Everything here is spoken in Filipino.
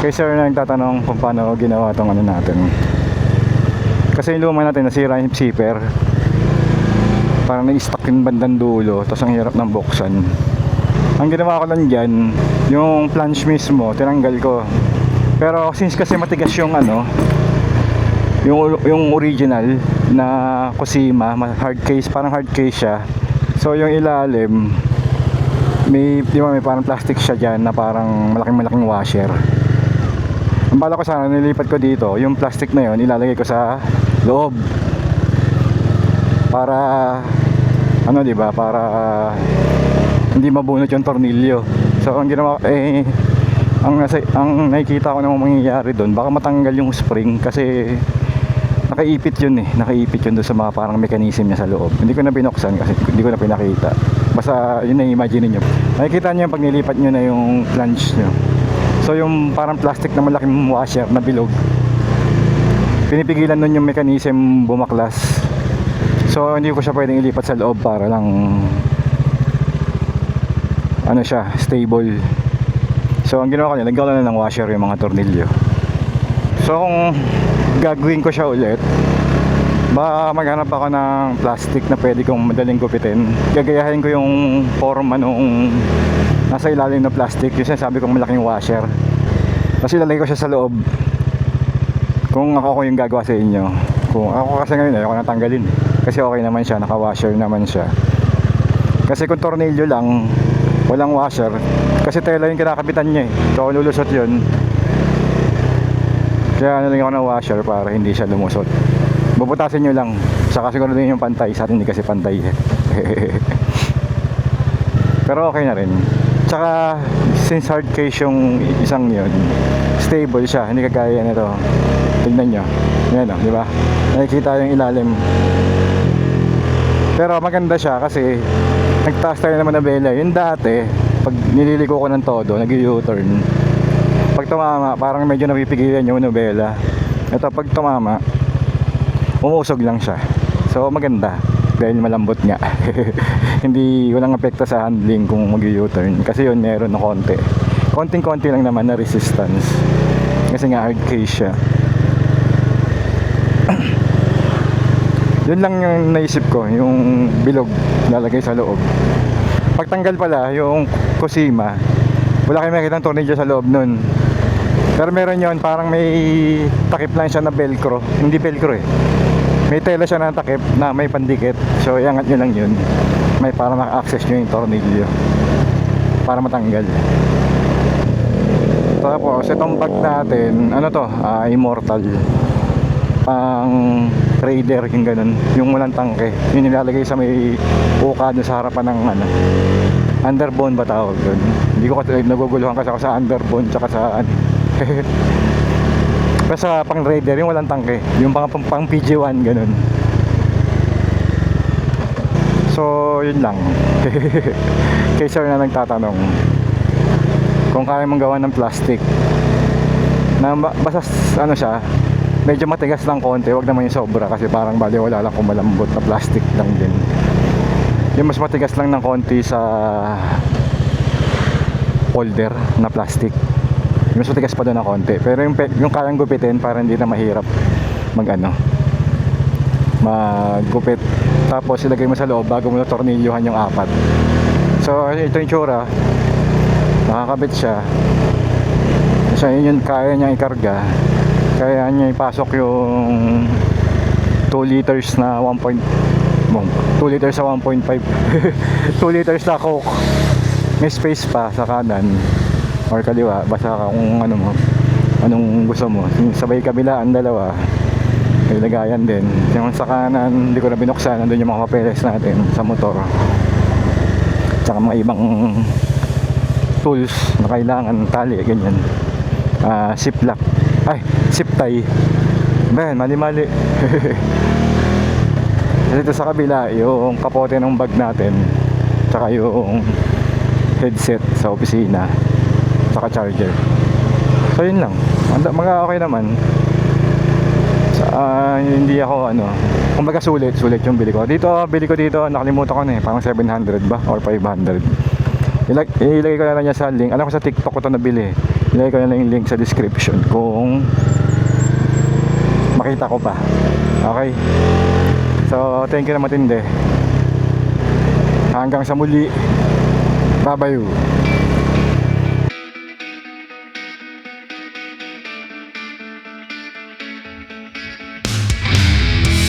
Kay sir na nagtatanong kung paano ginawa tong ano natin. Kasi yung luma natin nasira yung zipper. Parang na-stuck yung bandang dulo, tapos ang hirap ng buksan. Ang ginawa ko lang dyan, yung flange mismo, tinanggal ko. Pero since kasi matigas yung ano, yung original na Cosima, hard case, parang hard case siya. So yung ilalim, may, di ba, may parang plastic siya dyan na parang malaking washer. Ang bala ko sana, nilipat ko dito, yung plastic na yon ilalagay ko sa loob. Para ano, di ba, para hindi mabunot yung tornilyo. So ang ginawa ang nakikita ko namang mangyayari doon, baka matanggal yung spring kasi nakaipit yun doon sa mga parang mechanism niya sa loob. Hindi ko na binuksan kasi hindi ko na pinakita. Basta yun na imagine niyo. Nakikita niyo pag nilipat niyo na yung flange niyo. So yung parang plastic na malaking washer na bilog, pinipigilan nun yung mechanism bumaklas. So hindi ko siya pwedeng ilipat sa loob para lang ano siya, stable. So ang ginawa ko niya, lagyan ko na ng washer yung mga tornilyo. So kung gagawin ko siya ulit, baka maghanap ako ng plastic na pwede kong madaling gupitin. Gagayahin ko yung forma nung nasa ilalim ng plastic, yung sinasabi kong malaking washer. Tapos ilalagay ko siya sa loob. Kung ako yung gagawa sa inyo, kung ako kasi ngayon ayoko nang tanggalin kasi okay naman siya, naka-washer naman siya. Kasi kung tornilyo lang, walang washer, kasi tela yung kinakapitan niya eh. So lulusot yun. Kaya nalagyan ko ng washer para hindi siya lumusot. Bubutasin nyo lang, saka siguro din yung pantay. Sa atin hindi kasi pantay pero okay na rin. Tsaka since hard case yung isang yun, stable siya, hindi kagaya nito. Tignan nyo, yan o, di ba? Nakikita yung ilalim. Pero maganda siya kasi nagtaas tayo naman na bela. Yung dati, pag nililiko ko ng todo, nag-U-turn, pag tumama, parang medyo napipigilan yung nobela. Ito, pag tumama, umusog lang siya. So maganda dahil malambot nga. Hindi, walang epekto sa handling kung mag-U-turn. Kasi yun, meron na konting-konti lang naman na resistance. Kasi nga hard case siya. Yun lang yung naisip ko, yung bilog lalagay sa loob. Pagtanggal pala yung Cosima, wala kayong makikita ng tornilyo sa loob nun. Pero meron yun, parang may takip lang siya na velcro. Hindi velcro eh, may tela siya na takip na may pandikit. So iangat nyo lang yun, may para maka-access nyo yung tornilyo para matanggal. Tapos itong bag natin, ano to, Immortal, pang trader, yung ganun, yung walang tangke. Yun nilalagay sa may uka doon sa harapan ng ano, underbone ba tawag doon. Hindi ko kasi naguguluhan kasi ako sa underbone tsaka sa basta pang trader, yung walang tangke, yung pang PG1 ganun. So yun lang. Kay sir na nagtatanong kung kaya mong gawa ng plastic na basta ano siya, medyo matigas lang konti, wag naman yung sobra kasi parang bali wala lang kung malambot na plastic lang din. Yung mas matigas lang ng konti sa holder na plastic, yung mas matigas pa doon na konti. Pero yung kayang gupitin para hindi na mahirap maggupit. Tapos ilagay mo sa loob bago mo na tornilyuhan yung apat. So ito yung tsura, nakakabit siya. So yun yung kaya niya ikarga. Kaya niya ipasok yung 2 liters na 2 liters sa 1.5 2 liters na Coke. May space pa sa kanan or kaliwa, basta kung ano mo, anong gusto mo. Sabay kabila ang dalawa, may lagayan din. Yung sa kanan, hindi ko na binuksan, nandun yung mga papeles natin sa motor, tsaka mga ibang tools na kailangan, tali, ganyan, zip lock, zip tie. Ben, mali dito sa kabila yung kapote ng bag natin, tsaka yung headset sa opisina, tsaka charger. So yun lang, mga okay naman. Hindi ako kumbaga sulit yung bili ko dito. Nakalimutan ko na parang 700 ba or 500. Ilagay ko na lang niya sa link. Alam ko sa TikTok ko to nabili, Ilagay ko na lang yung link sa description kung makita ko pa. Okay, so thank you na matindi. Hanggang sa muli, bye bye.